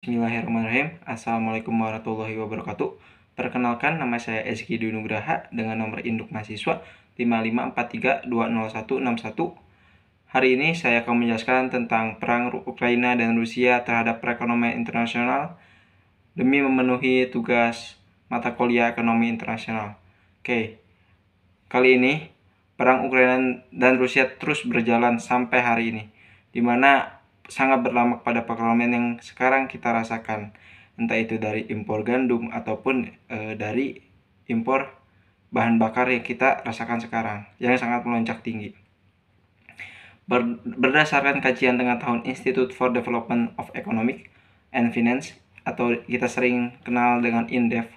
Bismillahirrahmanirrahim. Assalamualaikum warahmatullahi wabarakatuh. Perkenalkan, nama saya Ezki Dwi Nugraha dengan nomor induk mahasiswa 5543201161. Hari ini saya akan menjelaskan tentang perang Ukraina dan Rusia terhadap perekonomian internasional demi memenuhi tugas mata kuliah ekonomi internasional. Oke, kali ini perang Ukraina dan Rusia terus berjalan sampai hari ini, di mana sangat berdampak pada perekonomian yang sekarang kita rasakan, entah itu dari impor gandum ataupun dari impor bahan bakar yang kita rasakan sekarang yang sangat melonjak tinggi. Berdasarkan kajian tengah tahun Institute for Development of Economic and Finance atau kita sering kenal dengan INDEF,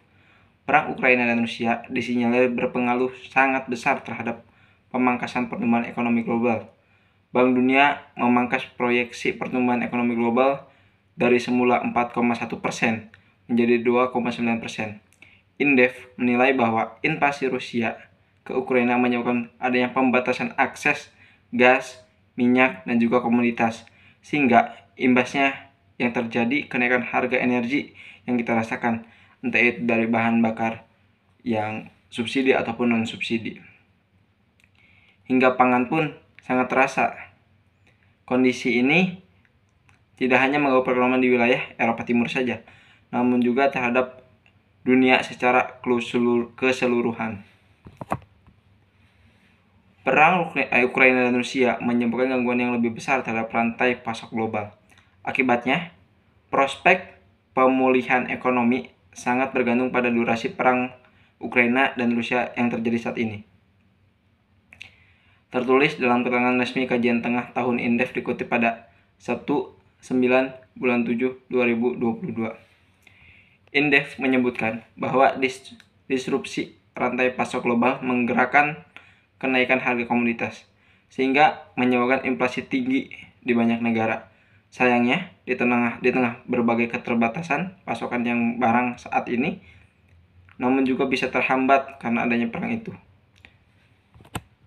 perang Ukraina dan Rusia disinyalir berpengaruh sangat besar terhadap pemangkasan pertumbuhan ekonomi global. Bank Dunia memangkas proyeksi pertumbuhan ekonomi global dari semula 4,1% menjadi 2,9%. INDEF menilai bahwa invasi Rusia ke Ukraina menyebabkan adanya pembatasan akses gas, minyak, dan juga komoditas, sehingga imbasnya yang terjadi kenaikan harga energi yang kita rasakan, entah itu dari bahan bakar yang subsidi ataupun non-subsidi. Hingga pangan pun sangat terasa. Kondisi ini tidak hanya mengganggu perekonomian di wilayah Eropa Timur saja, namun juga terhadap dunia secara keseluruhan. Perang Ukraina dan Rusia menyebabkan gangguan yang lebih besar terhadap rantai pasok global. Akibatnya, prospek pemulihan ekonomi sangat bergantung pada durasi perang Ukraina dan Rusia yang terjadi saat ini. Tertulis dalam keterangan resmi kajian tengah tahun INDEF dikutip pada Sabtu 9/7/2022. INDEF menyebutkan bahwa disrupsi rantai pasok global menggerakkan kenaikan harga komoditas, sehingga menyebabkan inflasi tinggi di banyak negara. Sayangnya, di tengah berbagai keterbatasan pasokan yang barang saat ini, namun juga bisa terhambat karena adanya perang itu.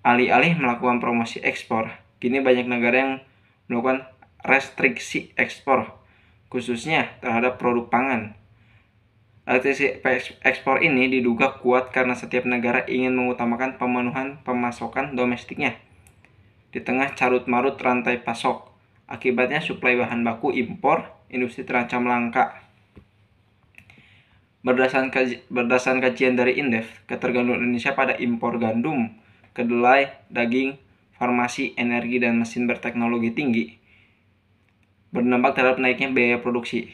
Alih-alih melakukan promosi ekspor, kini banyak negara yang melakukan restriksi ekspor, khususnya terhadap produk pangan. Restriksi ekspor ini diduga kuat karena setiap negara ingin mengutamakan pemenuhan pemasokan domestiknya. Di tengah carut-marut rantai pasok, akibatnya suplai bahan baku impor industri terancam langka. Berdasarkan kajian dari INDEF, ketergantungan Indonesia pada impor gandum, kedelai, daging, farmasi, energi, dan mesin berteknologi tinggi berdampak terhadap naiknya biaya produksi.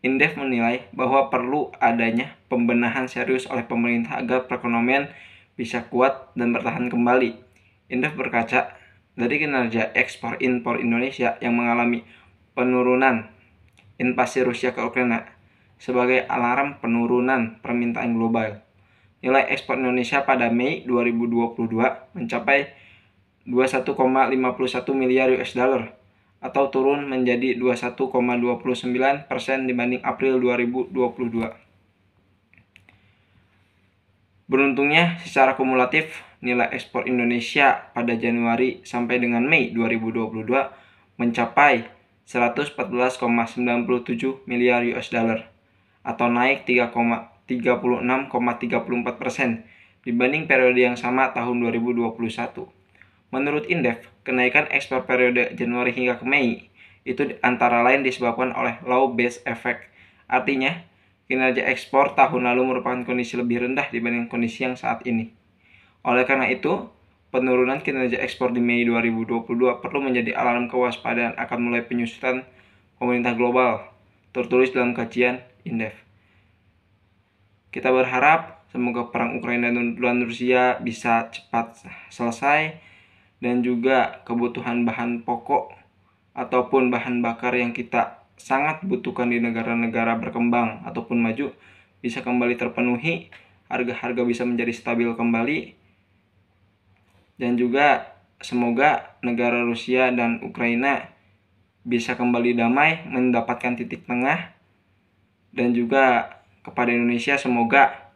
INDEF menilai bahwa perlu adanya pembenahan serius oleh pemerintah agar perekonomian bisa kuat dan bertahan kembali. INDEF berkaca dari kinerja ekspor-impor Indonesia yang mengalami penurunan invasi Rusia ke Ukraina sebagai alarm penurunan permintaan global. Nilai ekspor Indonesia pada Mei 2022 mencapai 21,51 miliar US dollar atau turun menjadi 21,29% dibanding April 2022. Beruntungnya, secara kumulatif, nilai ekspor Indonesia pada Januari sampai dengan Mei 2022 mencapai 114,97 miliar US dollar atau naik 36,34% dibanding periode yang sama tahun 2021. Menurut INDEF, kenaikan ekspor periode Januari hingga ke Mei itu antara lain disebabkan oleh low base effect. Artinya, kinerja ekspor tahun lalu merupakan kondisi lebih rendah dibanding kondisi yang saat ini. Oleh karena itu, penurunan kinerja ekspor di Mei 2022 perlu menjadi alarm kewaspadaan akan mulai penyusutan pemerintah global, tertulis dalam kajian INDEF. Kita berharap semoga perang Ukraina dan Rusia bisa cepat selesai dan juga kebutuhan bahan pokok ataupun bahan bakar yang kita sangat butuhkan di negara-negara berkembang ataupun maju bisa kembali terpenuhi, harga-harga bisa menjadi stabil kembali, dan juga semoga negara Rusia dan Ukraina bisa kembali damai, mendapatkan titik tengah, dan juga kepada Indonesia semoga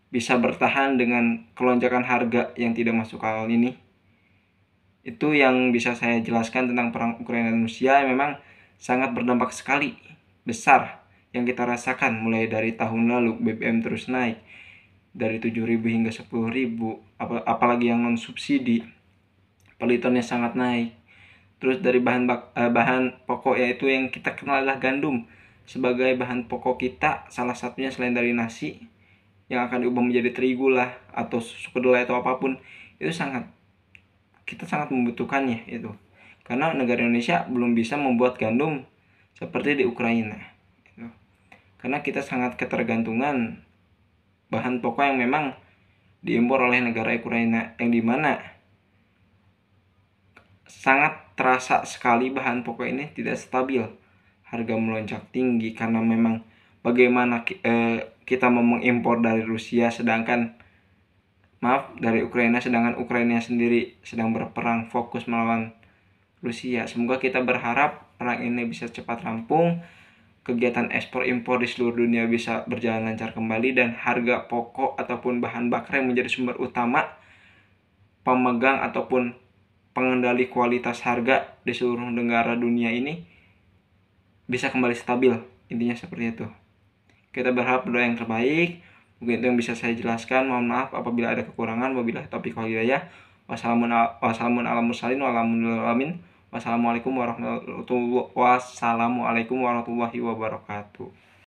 bisa bertahan dengan kelonjakan harga yang tidak masuk akal ini. Itu yang bisa saya jelaskan tentang perang Ukraina dan Rusia. Memang sangat berdampak sekali besar yang kita rasakan mulai dari tahun lalu BBM terus naik dari 7.000 hingga 10.000, apalagi yang non subsidi per liternya sangat naik. Terus dari bahan pokok yaitu yang kita kenal adalah gandum sebagai bahan pokok kita, salah satunya selain dari nasi yang akan diubah menjadi terigu lah atau susu kedelai atau apapun, itu kita sangat membutuhkannya itu. Karena negara Indonesia belum bisa membuat gandum seperti di Ukraina. Karena kita sangat ketergantungan bahan pokok yang memang diimpor oleh negara Ukraina, yang dimana sangat terasa sekali bahan pokok ini tidak stabil, harga melonjak tinggi karena memang bagaimana kita mau mengimpor dari Rusia dari Ukraina, sedangkan Ukraina sendiri sedang berperang fokus melawan Rusia. Semoga kita berharap perang ini bisa cepat rampung, kegiatan ekspor impor di seluruh dunia bisa berjalan lancar kembali, dan harga pokok ataupun bahan bakar yang menjadi sumber utama pemegang ataupun pengendali kualitas harga di seluruh negara dunia ini bisa kembali stabil. Intinya seperti itu. Kita berharap doa yang terbaik. Mungkin itu yang bisa saya jelaskan. Mohon maaf apabila ada kekurangan. Wabillahi taufiq wal hidayah. Wassalamualaikum warahmatullahi wabarakatuh.